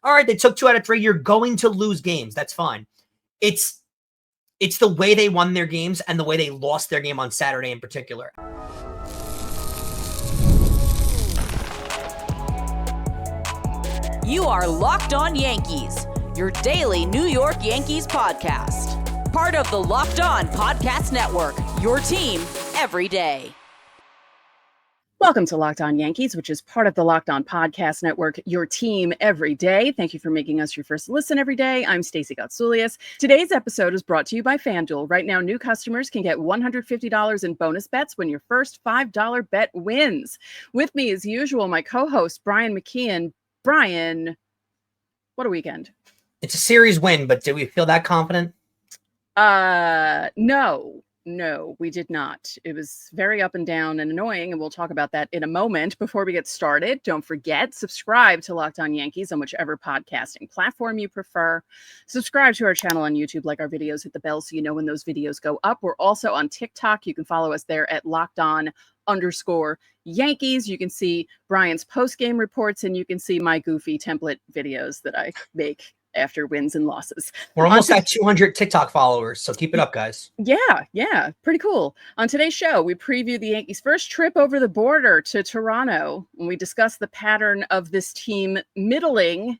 all right, they took 2 out of 3. You're going to lose games. That's fine. It's the way they won their games and the way they lost their game on Saturday in particular. You are Locked On Yankees, your daily New York Yankees podcast. Part of the Locked On Podcast Network, your team every day. Welcome to Locked On Yankees, which is part of the Locked On Podcast Network, your team every day. Thank you for making us your first listen every day. I'm Stacey Gotsulias. Today's episode is brought to you by FanDuel. Right now, new customers can get $150 in bonus bets when your first $5 bet wins. With me, as usual, my co-host, Brian McKeon. Brian, what a weekend. It's a series win, but did we feel that confident? No, we did not. It was very up and down and annoying, and we'll talk about that in a moment. Before we get started, don't forget, subscribe to Locked On Yankees on whichever podcasting platform you prefer. Subscribe to our channel on YouTube, like our videos, hit the bell so you know when those videos go up. We're also on TikTok. You can follow us there at LockedOn_Yankees. You can see Brian's post-game reports, and you can see my goofy template videos that I make after wins and losses. We're almost at 200 TikTok followers, so keep it up, guys. Yeah, pretty cool. On today's show, we preview the Yankees' first trip over the border to Toronto, and we discuss the pattern of this team middling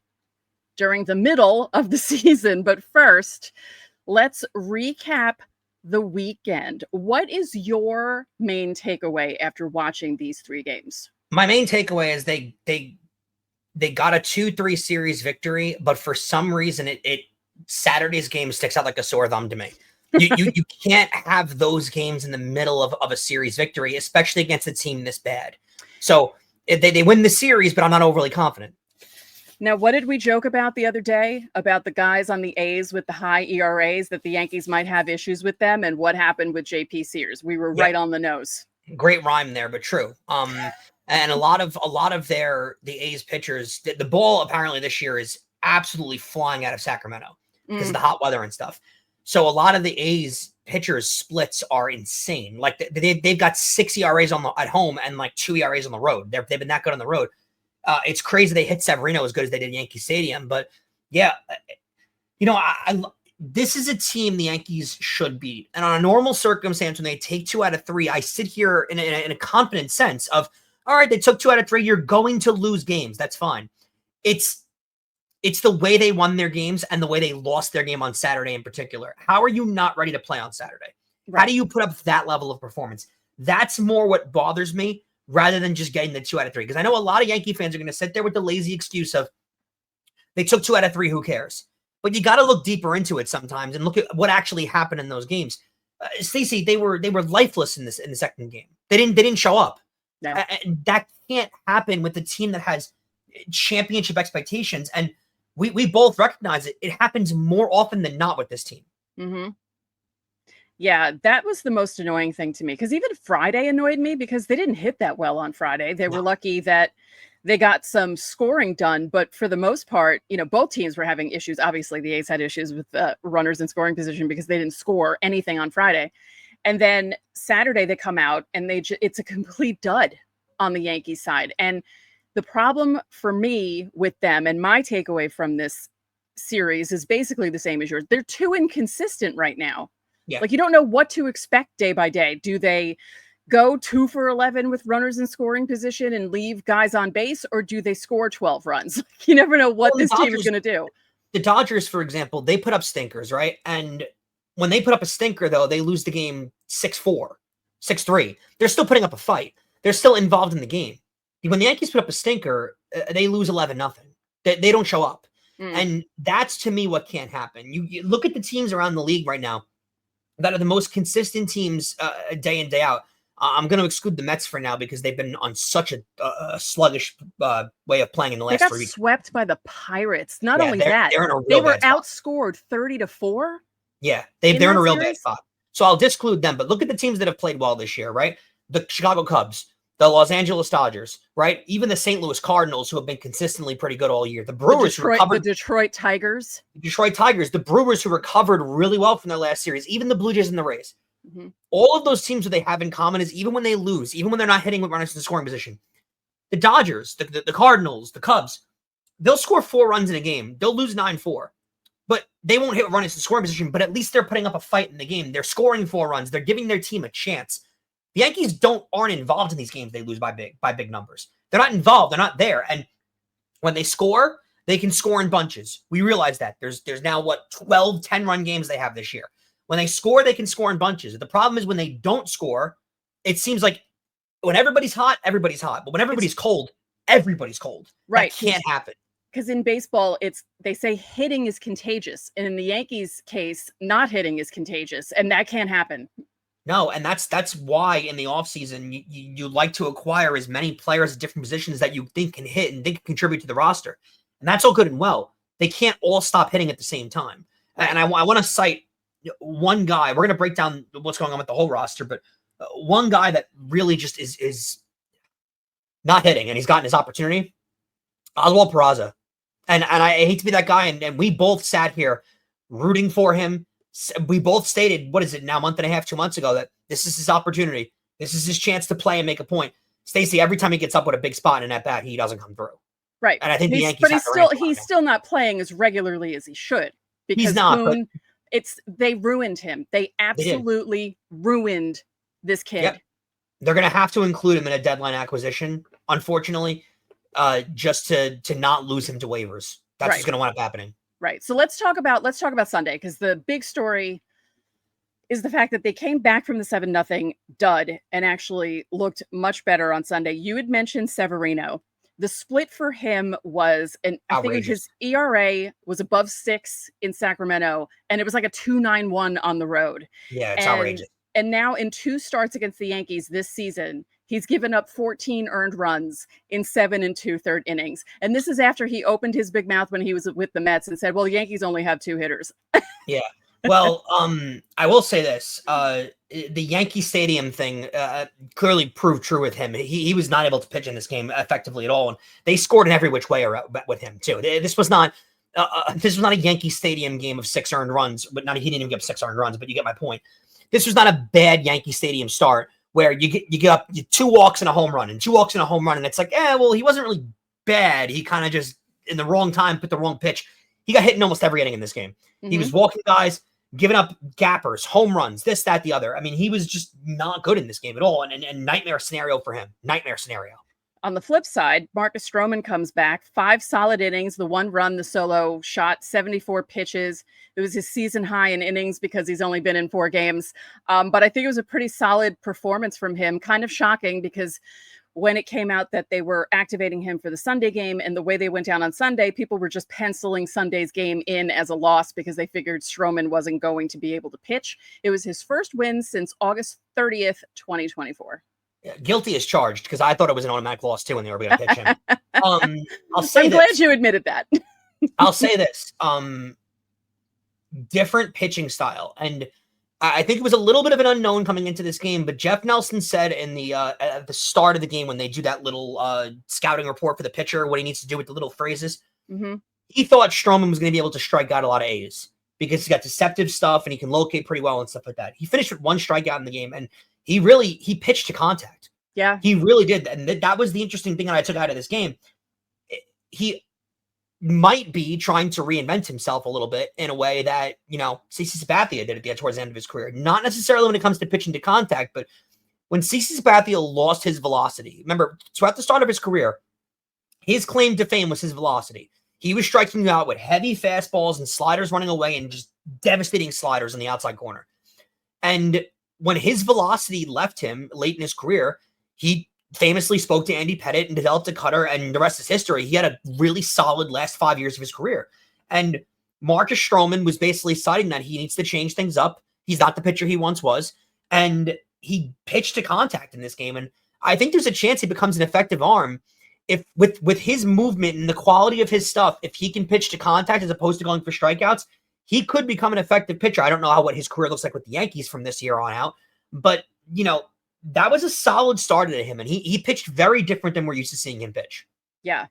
during the middle of the season. But first, let's recap the weekend. What is your main takeaway after watching these 3 games? My main takeaway is they got a 2-3 series victory, but for some reason it Saturday's game sticks out like a sore thumb to me. You can't have those games in the middle of a series victory, especially against a team this bad. So they win the series, but I'm not overly confident. Now, what did we joke about the other day about the guys on the A's with the high ERAs, that the Yankees might have issues with them, and what happened with JP Sears? We were right on the nose. Great rhyme there, but true. And a lot of the A's pitchers, the ball apparently this year is absolutely flying out of Sacramento because of the hot weather and stuff. So a lot of the A's pitchers splits are insane. Like they've got 6 ERAs at home and like 2 ERAs on the road. They've been that good on the road. It's crazy they hit Severino as good as they did in Yankee Stadium. But yeah, this is a team the Yankees should beat. And on a normal circumstance, when they take 2 out of 3, I sit here in a confident sense of, all right, they took 2 out of 3. You're going to lose games. That's fine. It's the way they won their games and the way they lost their game on Saturday in particular. How are you not ready to play on Saturday? Right. How do you put up that level of performance? That's more what bothers me rather than just getting the 2 out of 3. Because I know a lot of Yankee fans are going to sit there with the lazy excuse of they took 2 out of 3. Who cares? But you got to look deeper into it sometimes and look at what actually happened in those games. Stacey, they were lifeless in the second game. They didn't show up. No. That can't happen with a team that has championship expectations. And we both recognize it. It happens more often than not with this team. Mm-hmm. Yeah, that was the most annoying thing to me, because even Friday annoyed me because they didn't hit that well on Friday. They were lucky that they got some scoring done. But for the most part, both teams were having issues. Obviously, the A's had issues with runners in scoring position because they didn't score anything on Friday. And then Saturday they come out and it's a complete dud on the Yankees side. And the problem for me with them, and my takeaway from this series, is basically the same as yours. They're too inconsistent right now. Yeah. Like, you don't know what to expect day by day. Do they go 2 for 11 with runners in scoring position and leave guys on base, or do they score 12 runs? You never know what this team is going to do. The Dodgers, for example, they put up stinkers, right? And when they put up a stinker, though, they lose the game 6-4, 6-3. They're still putting up a fight. They're still involved in the game. When the Yankees put up a stinker, they lose 11-0. They don't show up. And that's, to me, what can't happen. You look at the teams around the league right now that are the most consistent teams day in, day out. I'm going to exclude the Mets for now because they've been on such a sluggish way of playing in the last 3 weeks. They got swept by the Pirates. Not only that, they were outscored 30-4. Yeah, they're in a real bad spot. So I'll disclude them, but look at the teams that have played well this year, right? The Chicago Cubs, the Los Angeles Dodgers, right? Even the St. Louis Cardinals, who have been consistently pretty good all year. The Brewers, the Detroit Tigers. The Brewers, who recovered really well from their last series. Even the Blue Jays and the Rays. Mm-hmm. All of those teams, what they have in common is even when they lose, even when they're not hitting with runners in the scoring position, the Dodgers, the Cardinals, the Cubs, they'll score 4 runs in a game. They'll lose 9-4. But they won't hit runners in scoring position, but at least they're putting up a fight in the game. They're scoring 4 runs. They're giving their team a chance. The Yankees aren't involved in these games. They lose by big numbers. They're not involved. They're not there. And when they score, they can score in bunches. We realize that. There's now, 12 10-run games they have this year. When they score, they can score in bunches. The problem is when they don't score, it seems like when everybody's hot, everybody's hot. But when everybody's cold, everybody's cold. Right. That can't happen. Because in baseball, they say hitting is contagious. And in the Yankees case, not hitting is contagious. And that can't happen. No, and that's why in the offseason, you like to acquire as many players at different positions that you think can hit and think can contribute to the roster. And that's all good and well. They can't all stop hitting at the same time. And I want to cite one guy. We're going to break down what's going on with the whole roster, but one guy that really just is not hitting, and he's gotten his opportunity, Oswald Peraza. And I hate to be that guy, and we both sat here rooting for him. We both stated, what is it now, a month and a half, 2 months ago, that this is his opportunity. This is his chance to play and make a point. Stacey, every time he gets up with a big spot in that bat, he doesn't come through. Right. And I think the Yankees but he's still not playing as regularly as he should. Because he's not. Boone, they ruined him. They absolutely ruined this kid. Yep. They're going to have to include him in a deadline acquisition, unfortunately, just to not lose him to waivers. That's what's going to wind up happening. Right. So let's talk about Sunday, because the big story is the fact that they came back from the 7-0 dud and actually looked much better on Sunday. You had mentioned Severino. The split for him was, I think his ERA was above 6 in Sacramento, and it was like a 2.91 on the road. Yeah, it's outrageous. And now in 2 starts against the Yankees this season, he's given up 14 earned runs in 7 2/3 innings. And this is after he opened his big mouth when he was with the Mets and said, well, the Yankees only have 2 hitters. Yeah. Well, I will say this. The Yankee Stadium thing clearly proved true with him. He was not able to pitch in this game effectively at all. And they scored in every which way with him, too. This was not a Yankee Stadium game of 6 earned runs, but he didn't even give 6 earned runs, but you get my point. This was not a bad Yankee Stadium start where you get up 2 walks and a home run, and 2 walks and a home run, and it's like, well, he wasn't really bad. He kind of just, in the wrong time, put the wrong pitch. He got hit in almost every inning in this game. Mm-hmm. He was walking guys, giving up gappers, home runs, this, that, the other. I mean, he was just not good in this game at all, and nightmare scenario for him. Nightmare scenario. On the flip side, Marcus Stroman comes back, 5 solid innings, the 1 run, the solo shot, 74 pitches. It was his season high in innings because he's only been in 4 games. But I think it was a pretty solid performance from him. Kind of shocking because when it came out that they were activating him for the Sunday game and the way they went down on Sunday, people were just penciling Sunday's game in as a loss because they figured Stroman wasn't going to be able to pitch. It was his first win since August 30th, 2024. Yeah, guilty as charged, because I thought it was an automatic loss too when they were going to pitch him. I'm glad you admitted that. I'll say this: different pitching style, and I think it was a little bit of an unknown coming into this game. But Jeff Nelson said in the at the start of the game when they do that little scouting report for the pitcher, what he needs to do with the little phrases, he thought Stroman was going to be able to strike out a lot of A's because he's got deceptive stuff and he can locate pretty well and stuff like that. He finished with 1 strikeout in the game, and he pitched to contact. Yeah, he really did. And that was the interesting thing that I took out of this game. He might be trying to reinvent himself a little bit in a way that, CeCe Sabathia did towards the end of his career. Not necessarily when it comes to pitching to contact, but when CeCe Sabathia lost his velocity. Remember, throughout the start of his career, his claim to fame was his velocity. He was striking you out with heavy fastballs and sliders running away and just devastating sliders in the outside corner. And when his velocity left him late in his career, he famously spoke to Andy Pettitte and developed a cutter, and the rest is history. He had a really solid last 5 years of his career. And Marcus Stroman was basically citing that he needs to change things up. He's not the pitcher he once was. And he pitched to contact in this game. And I think there's a chance he becomes an effective arm if with his movement and the quality of his stuff, if he can pitch to contact as opposed to going for strikeouts, he could become an effective pitcher. I don't know what his career looks like with the Yankees from this year on out, but that was a solid start to him, and he pitched very different than we're used to seeing him pitch. Yeah.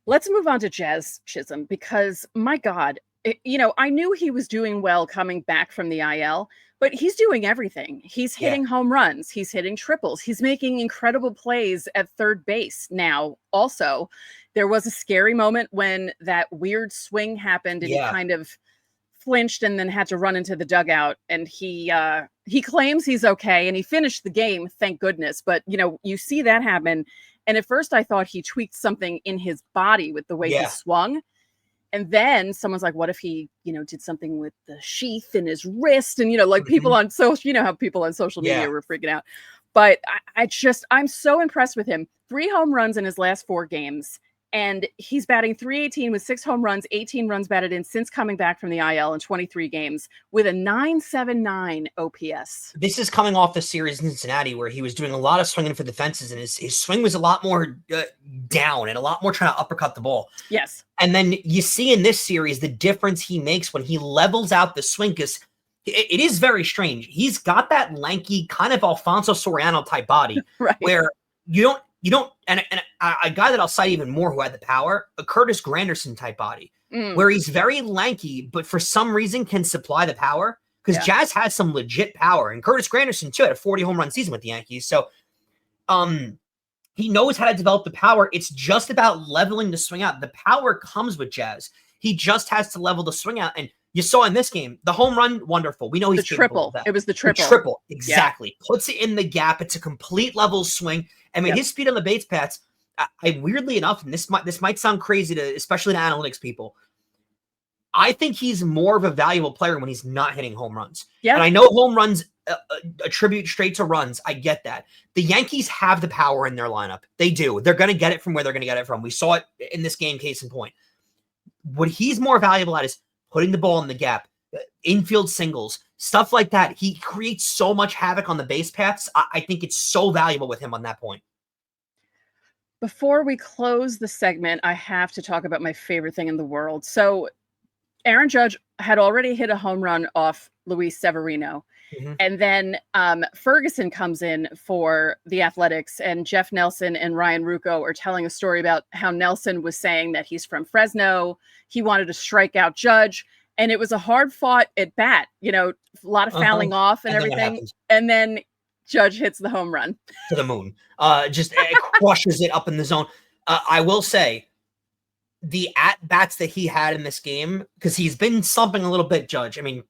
Let's move on to Jazz Chisholm, because my God, I knew he was doing well coming back from the IL, but he's doing everything. He's hitting home runs. He's hitting triples. He's making incredible plays at third base now. Also, there was a scary moment when that weird swing happened and he kind of flinched and then had to run into the dugout. And he claims he's okay and he finished the game, thank goodness. But, you see that happen. And at first I thought he tweaked something in his body with the way he swung. And then someone's like, what if he, did something with the sheath in his wrist? And, people on social, how people on social media were freaking out. But I'm so impressed with him. 3 home runs in his last 4 games. And he's batting .318 with 6 home runs, 18 runs batted in since coming back from the IL in 23 games with a .979 OPS. This is coming off the series in Cincinnati where he was doing a lot of swinging for the fences, and his swing was a lot more down and a lot more trying to uppercut the ball. Yes. And then you see in this series the difference he makes when he levels out the swing, because it is very strange. He's got that lanky kind of Alfonso Soriano type body where you don't, and a guy that I'll cite even more who had the power, a Curtis Granderson type body, where he's very lanky, but for some reason can supply the power, because Jazz has some legit power, and Curtis Granderson too had a 40 home run season with the Yankees. So, he knows how to develop the power. It's just about leveling the swing out. The power comes with Jazz. He just has to level the swing out. And you saw in this game, the home run, wonderful. We know he's triple. That. It was the triple. The triple, exactly. Yeah. Puts it in the gap. It's a complete level swing. I mean, his speed on the base paths, I weirdly enough, and this might sound crazy to especially to analytics people, I think he's more of a valuable player when he's not hitting home runs. Yeah. And I know home runs attribute straight to runs. I get that. The Yankees have the power in their lineup. They do. They're going to get it from where they're going to get it from. We saw it in this game, case in point. What he's more valuable at is putting the ball in the gap, infield singles, stuff like that. He creates so much havoc on the base paths. I think it's so valuable with him on that point. Before we close the segment, I have to talk about my favorite thing in the world. So Aaron Judge had already hit a home run off Luis Severino. And then Ferguson comes in for the Athletics, and Jeff Nelson and Ryan Rucco are telling a story about how Nelson was saying that he's from Fresno. He wanted to strike out Judge, and it was a hard fought at bat, a lot of fouling off and everything. And then Judge hits the home run to the moon, just crushes it up in the zone. I will say, the at-bats that he had in this game, because he's been slumping a little bit, Judge. I mean,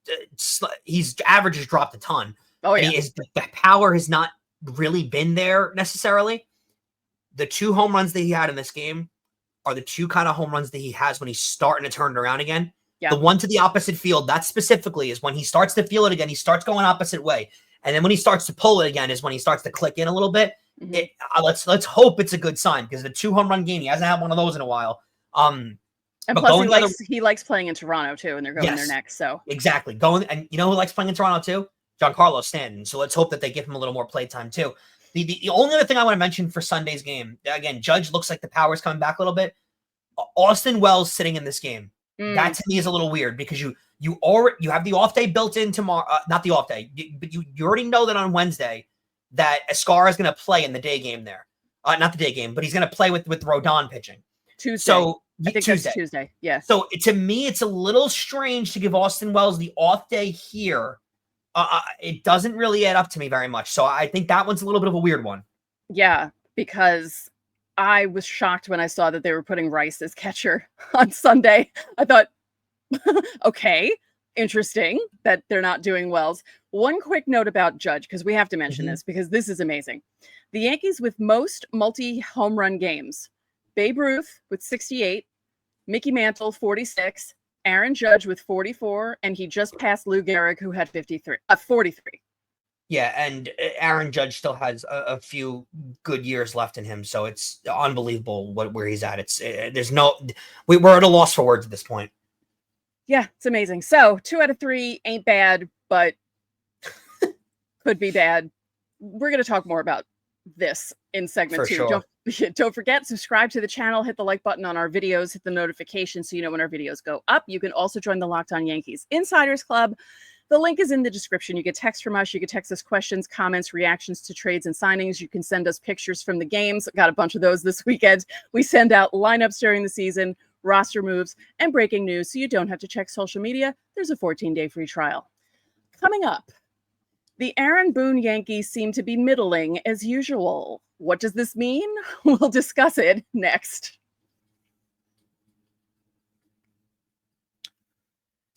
his average has dropped a ton. Oh, yeah. The power has not really been there necessarily. The 2 home runs that he had in this game are the 2 kind of home runs that he has when he's starting to turn it around again. Yeah. The one to the opposite field, that specifically is when he starts to feel it again. He starts going opposite way. And then when he starts to pull it again is when he starts to click in a little bit. Let's hope it's a good sign, because the 2 home run game, he hasn't had one of those in a while. And plus he likes playing in Toronto too, and they're going there next. So exactly. And you know who likes playing in Toronto too? Giancarlo Stanton. So let's hope that they give him a little more play time too. The only other thing I want to mention for Sunday's game, again, Judge looks like the power's coming back a little bit. Austin Wells sitting in this game. That to me is a little weird, because you have the off day built in tomorrow, not the off day, but you already know that on Wednesday that Escara is going to play in the day game there. Not the day game, but he's going to play with Rodon pitching. Tuesday. So I think that's Tuesday. Yeah. So to me, it's a little strange to give Austin Wells the off day here. It doesn't really add up to me very much. So I think that one's a little bit of a weird one. Yeah, because I was shocked when I saw that they were putting Rice as catcher on Sunday. I thought, okay, interesting that they're not doing Wells. One quick note about Judge, because we have to mention this, because this is amazing. The Yankees with most multi-home run games: Babe Ruth with 68, Mickey Mantle 46, Aaron Judge with 44, and he just passed Lou Gehrig, who had 43. Yeah, and Aaron Judge still has a few good years left in him, so it's unbelievable where he's at. We're at a loss for words at this point. Yeah, it's amazing. So 2 out of 3 ain't bad, but could be bad. We're going to talk more about this in segment 2. Sure. Don't forget, subscribe to the channel, hit the like button on our videos, hit the notification so you know when our videos go up. You can also join the Locked On Yankees Insiders Club. The link is in the description. You get text from us. You can text us questions, comments, reactions to trades and signings. You can send us pictures from the games. Got a bunch of those this weekend. We send out lineups during the season, roster moves, and breaking news so you don't have to check social media. There's a 14-day free trial. Coming up, the Aaron Boone Yankees seem to be middling as usual. What does this mean? We'll discuss it next.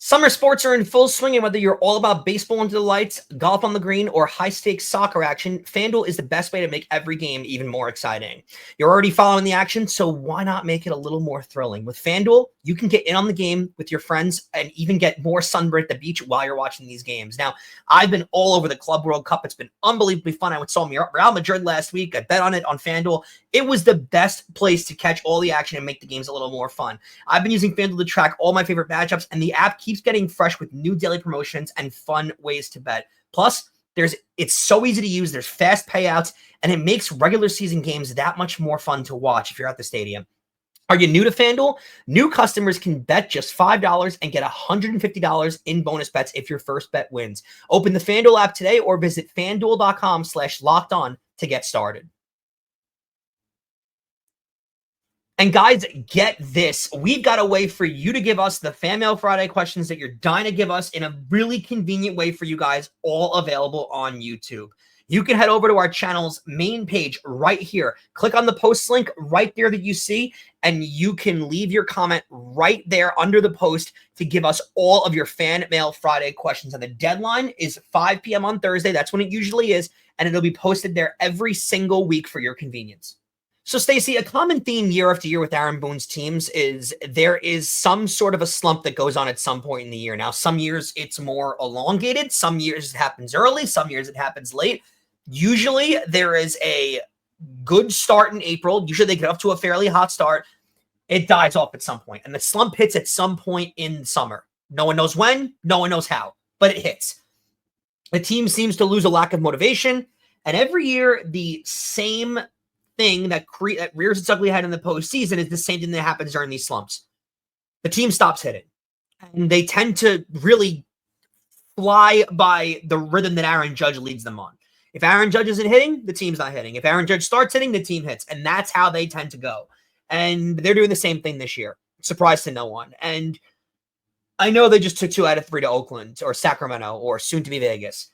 Summer sports are in full swing, and whether you're all about baseball under the lights, golf on the green, or high-stakes soccer action, FanDuel is the best way to make every game even more exciting. You're already following the action, so why not make it a little more thrilling? With FanDuel, you can get in on the game with your friends and even get more sunburn at the beach while you're watching these games. Now, I've been all over the Club World Cup. It's been unbelievably fun. I saw Real Madrid last week. I bet on it on FanDuel. It was the best place to catch all the action and make the games a little more fun. I've been using FanDuel to track all my favorite matchups, and the app keeps getting fresh with new daily promotions and fun ways to bet. Plus, it's so easy to use. There's fast payouts, and it makes regular season games that much more fun to watch if you're at the stadium. Are you new to FanDuel? New customers can bet just $5 and get $150 in bonus bets if your first bet wins. Open the FanDuel app today or visit FanDuel.com/lockedon to get started. And guys, get this. We've got a way for you to give us the Fan Mail Friday questions that you're dying to give us in a really convenient way for you guys, all available on YouTube. You can head over to our channel's main page right here. Click on the post link right there that you see, and you can leave your comment right there under the post to give us all of your Fan Mail Friday questions. And the deadline is 5 p.m. on Thursday. That's when it usually is, and it'll be posted there every single week for your convenience. So, Stacey, a common theme year after year with Aaron Boone's teams is there is some sort of a slump that goes on at some point in the year. Now, some years it's more elongated. Some years it happens early. Some years it happens late. Usually there is a good start in April. Usually they get off to a fairly hot start. It dies off at some point, and the slump hits at some point in summer. No one knows when. No one knows how, but it hits. The team seems to lose a lack of motivation, and every year the same thing that rears its ugly head in the postseason is the same thing that happens during these slumps. The team stops hitting, and they tend to really fly by the rhythm that Aaron Judge leads them on. If Aaron Judge isn't hitting, the team's not hitting. If Aaron Judge starts hitting, the team hits, and that's how they tend to go. And they're doing the same thing this year. Surprise to no one. And I know they just took 2 out of 3 to Oakland or Sacramento or soon to be Vegas.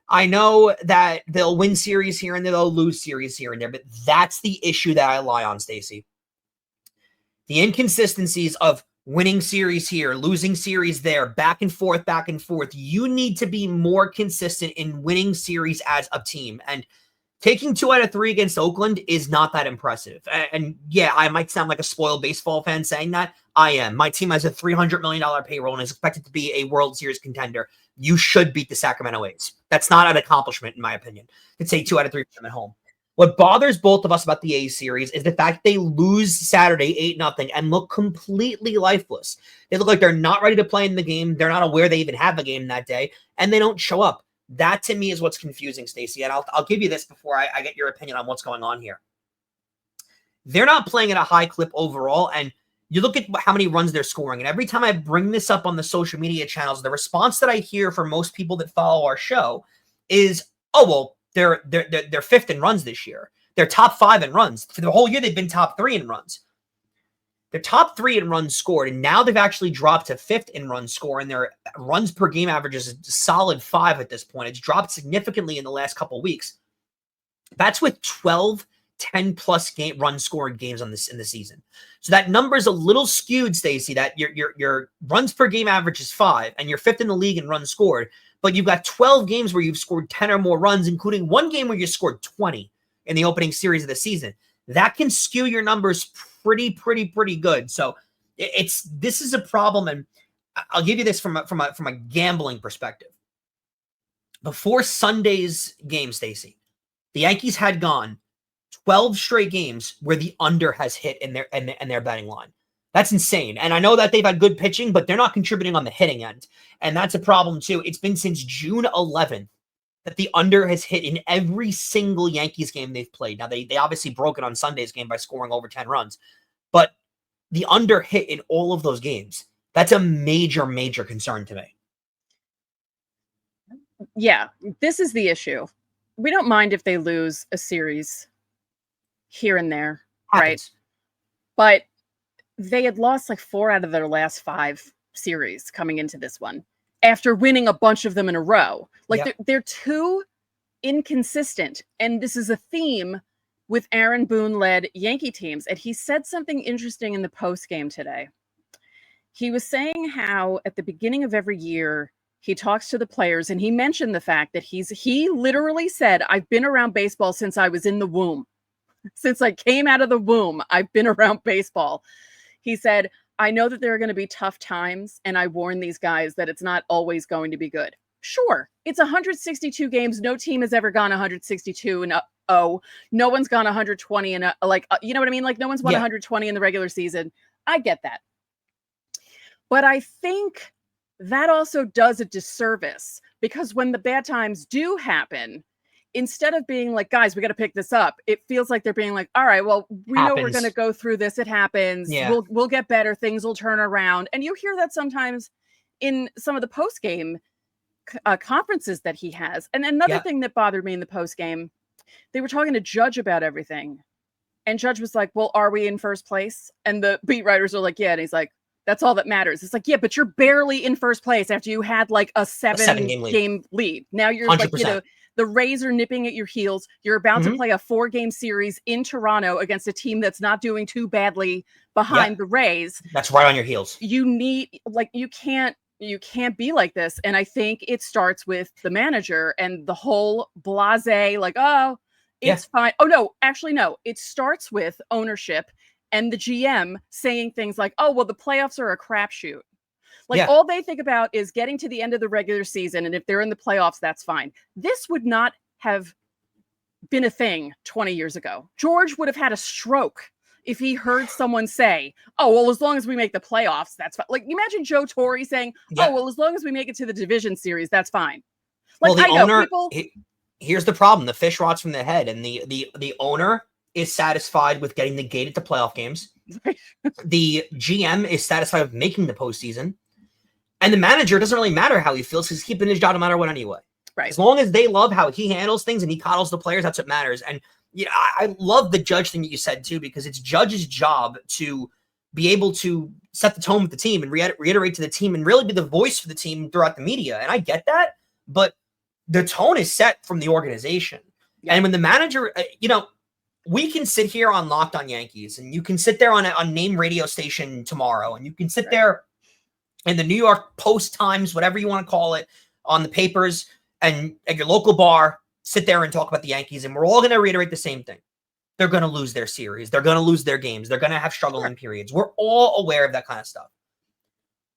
I know that they'll win series here and there, they'll lose series here and there, but that's the issue that I lie on, Stacey. The inconsistencies of winning series here, losing series there, back and forth, back and forth. You need to be more consistent in winning series as a team. And taking 2 out of 3 against Oakland is not that impressive. And yeah, I might sound like a spoiled baseball fan saying that. I am. My team has a $300 million payroll and is expected to be a World Series contender. You should beat the Sacramento A's. That's not an accomplishment, in my opinion, to take 2 out of 3 from at home. What bothers both of us about the A's series is the fact they lose Saturday 8-0 and look completely lifeless. They look like they're not ready to play in the game. They're not aware they even have a game that day, and they don't show up. That, to me, is what's confusing, Stacey, and I'll give you this before I get your opinion on what's going on here. They're not playing at a high clip overall, and you look at how many runs they're scoring, and every time I bring this up on the social media channels, the response that I hear from most people that follow our show is, oh, well, they're 5th in runs this year. They're top 5 in runs. For the whole year, they've been top 3 in runs. They're top 3 in runs scored, and now they've actually dropped to 5th in runs score, and their runs per game average is a solid 5 at this point. It's dropped significantly in the last couple of weeks. That's with 12 10-plus run scored games in the season. So that number is a little skewed, Stacey, that your runs per game average is 5, and you're 5th in the league in runs scored, but you've got 12 games where you've scored 10 or more runs, including one game where you scored 20 in the opening series of the season. That can skew your numbers pretty good. So this is a problem, and I'll give you this from a gambling perspective. Before Sunday's game, Stacey, the Yankees had gone 12 straight games where the under has hit in their betting line. That's insane. And I know that they've had good pitching, but they're not contributing on the hitting end. And that's a problem too. It's been since June 11th that the under has hit in every single Yankees game they've played. Now, they obviously broke it on Sunday's game by scoring over 10 runs, but the under hit in all of those games. That's a major concern to me. Yeah, this is the issue. We don't mind if they lose a series here and there, right? But they had lost like 4 out of their last 5 series coming into this one after winning a bunch of them in a row. Like they're too inconsistent. And this is a theme with Aaron Boone led Yankee teams. And he said something interesting in the post game today. He was saying how at the beginning of every year, he talks to the players, and he mentioned the fact that he literally said, I've been around baseball since I was in the womb. Since I came out of the womb, I've been around baseball. He said, I know that there are going to be tough times, and I warn these guys that it's not always going to be good. Sure, it's 162 games. No team has ever gone 162 and no one's gone 120 and you know what I mean? Like no one's won 120 in the regular season. I get that. But I think that also does a disservice, because when the bad times do happen, instead of being like, guys, we got to pick this up, it feels like they're being like, all right, well, we know we're going to go through this. It happens. Yeah. We'll get better. Things will turn around. And you hear that sometimes in some of the post-game conferences that he has. And another thing that bothered me in the post-game, they were talking to Judge about everything. And Judge was like, well, are we in first place? And the beat writers are like, yeah. And he's like, that's all that matters. It's like, yeah, but you're barely in first place after you had like a seven game lead. Now you're 100%. Like, you know, the Rays are nipping at your heels. You're about to play a 4-game series in Toronto against a team that's not doing too badly behind the Rays. That's right on your heels. You need, like, you can't be like this. And I think it starts with the manager and the whole blasé, like, oh, it's fine. Oh, no, actually, no. It starts with ownership and the GM saying things like, oh, well, the playoffs are a crapshoot. Like all they think about is getting to the end of the regular season. And if they're in the playoffs, that's fine. This would not have been a thing 20 years ago. George would have had a stroke if he heard someone say, oh, well, as long as we make the playoffs, that's fine. Like, imagine Joe Torre saying, oh, well, as long as we make it to the division series, that's fine. Like, well, the owner, here's the problem. The fish rots from the head, and the owner is satisfied with getting the gate at the playoff games. Right. The GM is satisfied with making the postseason. And the manager, doesn't really matter how he feels, because he's keeping his job no matter what anyway. Right. As long as they love how he handles things and he coddles the players, that's what matters. And you know, I love the Judge thing that you said too, because it's Judge's job to be able to set the tone with the team and reiterate to the team and really be the voice for the team throughout the media. And I get that, but the tone is set from the organization. Yeah. And when the manager, you know, we can sit here on Locked On Yankees, and you can sit there on name radio station tomorrow, and you can sit there in the New York Post Times, whatever you want to call it, on the papers, and at your local bar, sit there and talk about the Yankees, and we're all going to reiterate the same thing. They're going to lose their series. They're going to lose their games. They're going to have struggling periods. We're all aware of that kind of stuff.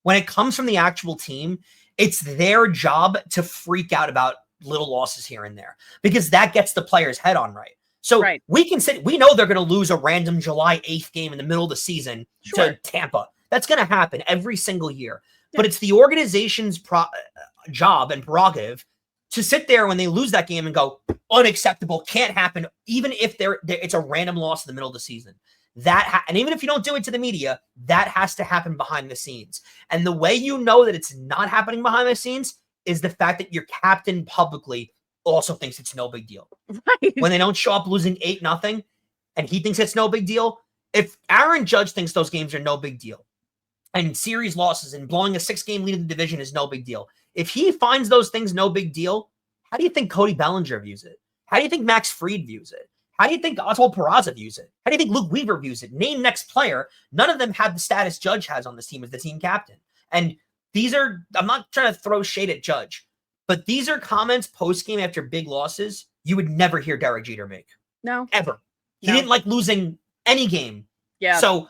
When it comes from the actual team, it's their job to freak out about little losses here and there, because that gets the player's head on right. So we know they're going to lose a random July 8th game in the middle of the season to Tampa. That's going to happen every single year. Yeah. But it's the organization's job and prerogative to sit there when they lose that game and go, unacceptable, can't happen, even if it's a random loss in the middle of the season. And even if you don't do it to the media, that has to happen behind the scenes. And the way you know that it's not happening behind the scenes is the fact that your captain publicly also thinks it's no big deal. Right. When they don't show up losing 8-0 and he thinks it's no big deal. If Aaron Judge thinks those games are no big deal, and series losses and blowing a 6-game lead in the division is no big deal, if he finds those things no big deal, how do you think Cody Bellinger views it? How do you think Max Fried views it? How do you think Oswald Peraza views it? How do you think Luke Weaver views it? Name next player. None of them have the status Judge has on this team as the team captain. And I'm not trying to throw shade at Judge, but these are comments post-game after big losses you would never hear Derek Jeter make. No. Ever. He didn't like losing any game. Yeah. So,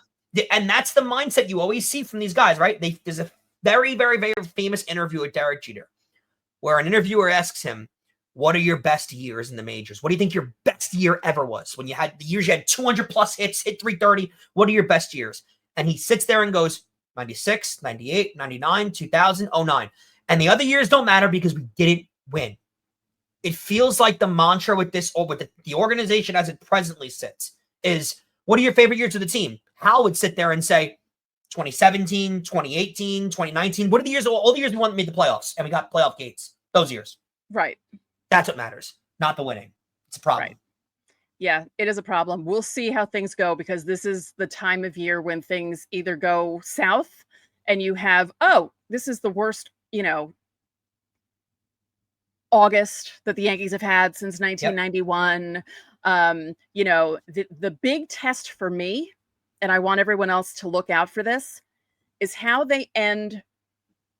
and that's the mindset you always see from these guys, right? There's a very, very, very famous interview with Derek Jeter where an interviewer asks him, what are your best years in the majors? What do you think your best year ever was? When you had the years you had 200 plus hits, hit 330, what are your best years? And he sits there and goes, 96, 98, 99, 2000, 09. And the other years don't matter because we didn't win. It feels like the mantra with this, or with the organization as it presently sits, is what are your favorite years of the team? Hal would sit there and say 2017, 2018, 2019. What are the years? All the years we made the playoffs and we got playoff gates. Those years. Right. That's what matters, not the winning. It's a problem. Right. Yeah, it is a problem. We'll see how things go because this is the time of year when things either go south and you have, oh, this is the worst, August that the Yankees have had since 1991. The big test for me, and I want everyone else to look out for this, is how they end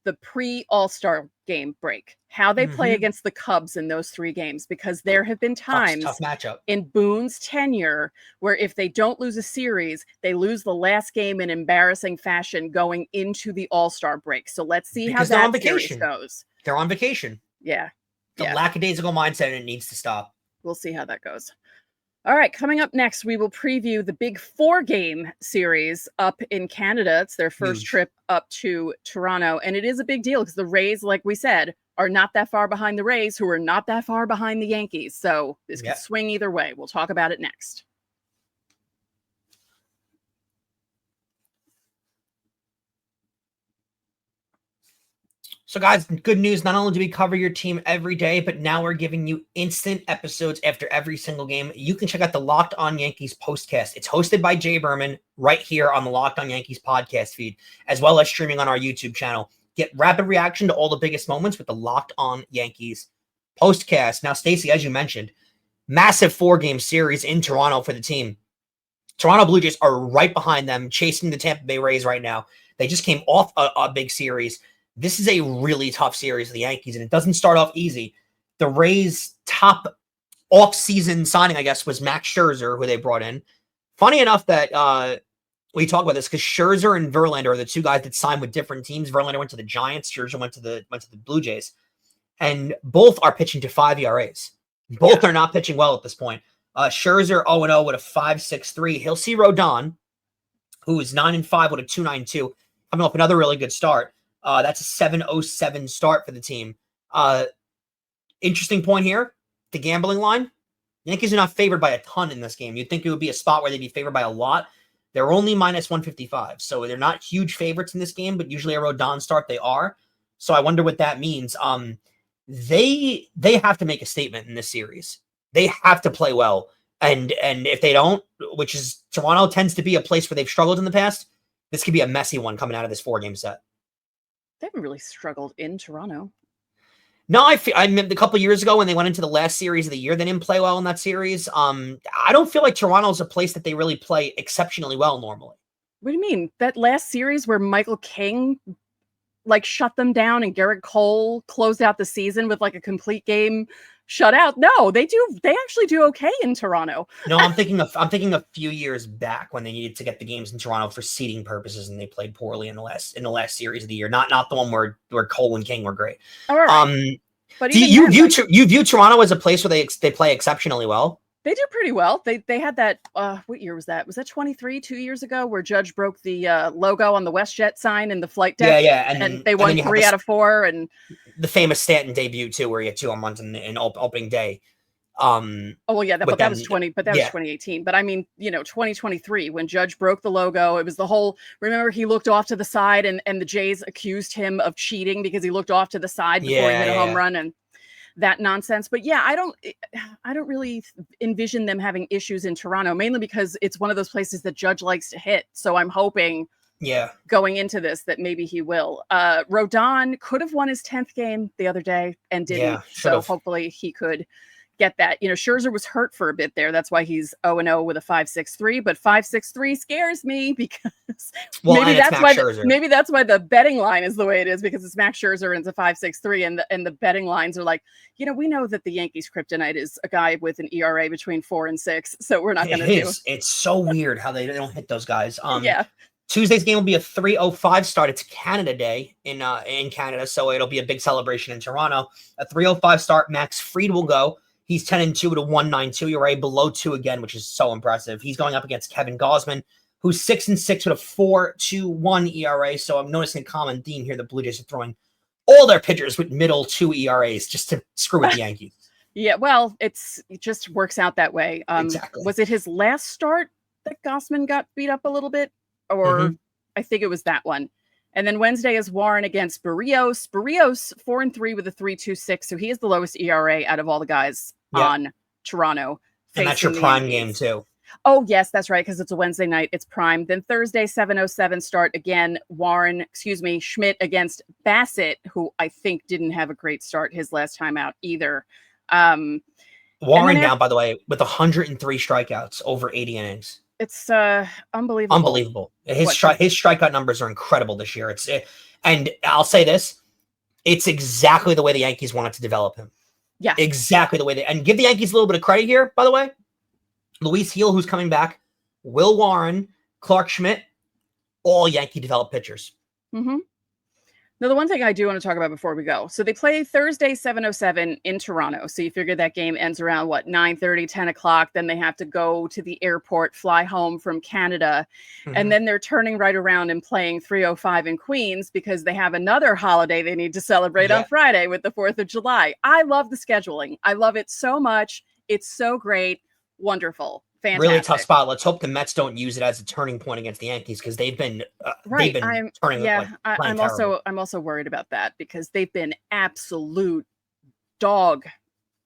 the pre-All-Star game break, how they play against the Cubs in those 3 games, because there have been times tough matchup in Boone's tenure where if they don't lose a series, they lose the last game in embarrassing fashion going into the All-Star break. So let's see how that series goes. They're on vacation. Yeah. The lackadaisical mindset, and it needs to stop. We'll see how that goes. All right, coming up next, we will preview the big 4-game series up in Canada. It's their first trip up to Toronto, and it is a big deal because the Rays, like we said, are not that far behind the Rays, who are not that far behind the Yankees. So this could swing either way. We'll talk about it next. So, guys, good news. Not only do we cover your team every day, but now we're giving you instant episodes after every single game. You can check out the Locked On Yankees postcast. It's hosted by Jay Berman right here on the Locked On Yankees podcast feed, as well as streaming on our YouTube channel. Get rapid reaction to all the biggest moments with the Locked On Yankees postcast. Now, Stacey, as you mentioned, massive 4-game series in Toronto for the team. Toronto Blue Jays are right behind them, chasing the Tampa Bay Rays right now. They just came off a big series. This is a really tough series for the Yankees, and it doesn't start off easy. The Rays' top off-season signing, I guess, was Max Scherzer, who they brought in. Funny enough that we talk about this because Scherzer and Verlander are the 2 guys that signed with different teams. Verlander went to the Giants. Scherzer went to the Blue Jays, and both are pitching to 5 ERAs. Both are not pitching well at this point. Scherzer 0-0 with a 5.63. He'll see Rodon, who is 9-5 with a 2.92, coming off another really good start. That's a 7.07 start for the team. Interesting point here. The gambling line. Yankees are not favored by a ton in this game. You'd think it would be a spot where they'd be favored by a lot. They're only minus 155. So they're not huge favorites in this game, but usually a Rodon start they are. So I wonder what that means. They have to make a statement in this series. They have to play well. And if they don't, which is Toronto tends to be a place where they've struggled in the past, this could be a messy one coming out of this 4-game set. They haven't really struggled in Toronto. No, I mean, a couple of years ago when they went into the last series of the year, they didn't play well in that series. I don't feel like Toronto's a place that they really play exceptionally well normally. What do you mean? That last series where Michael King shut them down and Garrett Cole closed out the season with a complete game shutout? No, they actually do okay in Toronto. No, I'm thinking a few years back when they needed to get the games in Toronto for seeding purposes, and they played poorly in the last series of the year. Not the one where Cole and King were great. All right. But do you view Toronto as a place where they play exceptionally well? They do pretty well. They had that. What year was that? Was that 23, 2 years ago, where Judge broke the logo on the WestJet sign in the flight deck? Yeah. And they won 3 out of 4, and the famous Stanton debut too, where he had 2 home runs in opening day. That was 2018. But I mean, 2023 when Judge broke the logo, it was the whole. Remember, he looked off to the side, and the Jays accused him of cheating because he looked off to the side before he hit a home run, and that nonsense. But yeah, I don't really envision them having issues in Toronto, mainly because it's one of those places that Judge likes to hit. So I'm hoping going into this that maybe he will. Rodon could have won his 10th game the other day and didn't. So hopefully he could get that. Scherzer was hurt for a bit there. That's why he's 0-0 with a 5.63, but 5.63 scares me because maybe that's why the betting line is the way it is, because it's Max Scherzer and it's a 5.63, and the betting lines are like, we know that the Yankees kryptonite is a guy with an ERA between 4 and 6, so we're not going to do. It's so weird how they don't hit those guys. Yeah. Tuesday's game will be a 3:05 start. It's Canada Day in Canada, so it'll be a big celebration in Toronto. A 3:05 start. Max Fried will go. He's 10-2 with a 1.92 ERA, below 2 again, which is so impressive. He's going up against Kevin Gausman, who's 6-6 with a 4.21 ERA. So I'm noticing a common theme here. The Blue Jays are throwing all their pitchers with middle 2 ERAs just to screw with the Yankees. Yeah, well, it just works out that way. Exactly. Was it his last start that Gausman got beat up a little bit? Or I think it was that one. And then Wednesday is Warren against Barrios. Barrios 4-3 with a 3.26. So he is the lowest ERA out of all the guys on Toronto. And that's your facing the prime Yankees. game too. Oh, yes, that's right, because it's a Wednesday night. It's prime. Then Thursday, 7:07 start again. Schmidt against Bassett, who I think didn't have a great start his last time out either. Warren now, by the way, with 103 strikeouts over 80 innings. It's unbelievable. Unbelievable. His strikeout numbers are incredible this year. And I'll say this, it's exactly the way the Yankees wanted to develop him. Yeah. Exactly the way and give the Yankees a little bit of credit here, by the way. Luis Heel, who's coming back, Will Warren, Clark Schmidt, all Yankee developed pitchers. Mm-hmm. Now, the one thing I do want to talk about before we go. So they play Thursday, 7:07 in Toronto. So you figure that game ends around, 9:30, 10 o'clock. Then they have to go to the airport, fly home from Canada. Mm-hmm. And then they're turning right around and playing 3:05 in Queens because they have another holiday they need to celebrate on Friday with the 4th of July. I love the scheduling. I love it so much. It's so great. Wonderful. Fantastic. Really tough spot. Let's hope the Mets don't use it as a turning point against the Yankees because they've been turning. Yeah, I'm also worried about that because they've been absolute dog.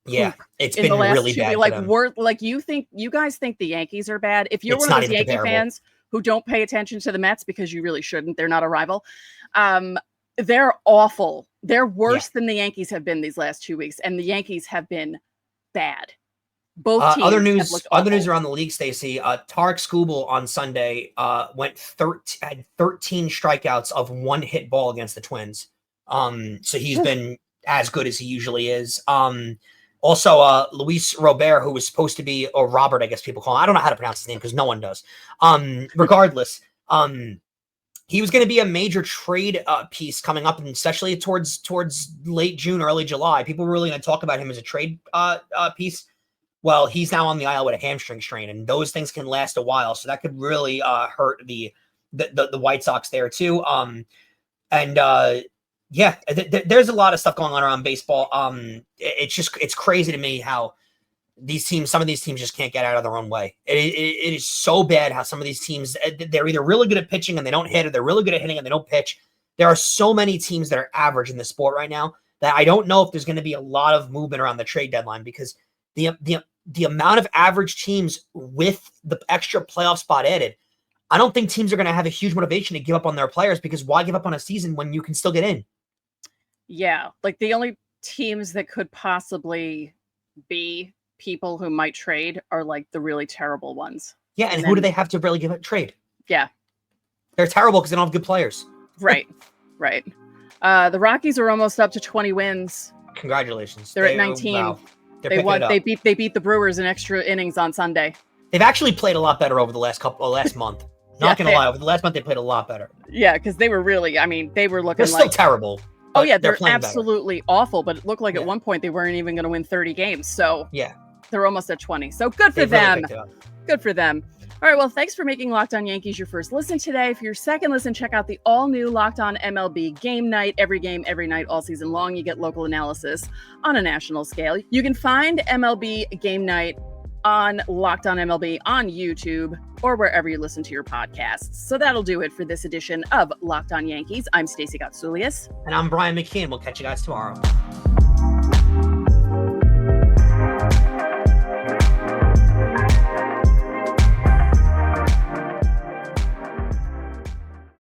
Yeah, it's been really bad. You guys think the Yankees are bad? If you're one of those Yankee fans who don't pay attention to the Mets because you really shouldn't, they're not a rival. They're awful. They're worse than the Yankees have been these last 2 weeks, and the Yankees have been bad. Both teams. Other news around the league, Stacey. Tarek Skubal on Sunday had 13 strikeouts of one hit ball against the Twins. So he's been as good as he usually is. Also, Luis Robert, who was supposed to be, or Robert, I guess people call him. I don't know how to pronounce his name because no one does. Regardless, he was going to be a major trade piece coming up, and especially towards late June, early July. People were really going to talk about him as a trade piece. Well, he's now on the IL with a hamstring strain, and those things can last a while. So that could really hurt the White Sox there too. There's a lot of stuff going on around baseball. It's crazy to me how some of these teams just can't get out of their own way. It is so bad how some of these teams, they're either really good at pitching and they don't hit, or they're really good at hitting and they don't pitch. There are so many teams that are average in the sport right now that I don't know if there's going to be a lot of movement around the trade deadline because the amount of average teams with the extra playoff spot added, I don't think teams are going to have a huge motivation to give up on their players because why give up on a season when you can still get in? Yeah, like the only teams that could possibly be people who might trade are like the really terrible ones. Yeah, and who do they have to really give a trade? Yeah. They're terrible because they don't have good players. Right. The Rockies are almost up to 20 wins. Congratulations. They're at 19. Wow. They won. They beat the Brewers in extra innings on Sunday. They've actually played a lot better over the last month. Not gonna lie, over the last month they played a lot better. Yeah, because they were really. They were looking. They're still terrible. Oh yeah, they're absolutely awful. But it looked like at one point they weren't even going to win 30 games. So yeah, they're almost at 20. So good for them. Good for them. All right, well, thanks for making Locked On Yankees your first listen today. For your second listen, check out the all-new Locked On MLB Game Night. Every game, every night, all season long. You get local analysis on a national scale. You can find MLB Game Night on Locked On MLB on YouTube or wherever you listen to your podcasts. So that'll do it for this edition of Locked On Yankees. I'm Stacey Gotsulias. And I'm Brian McKeon. We'll catch you guys tomorrow.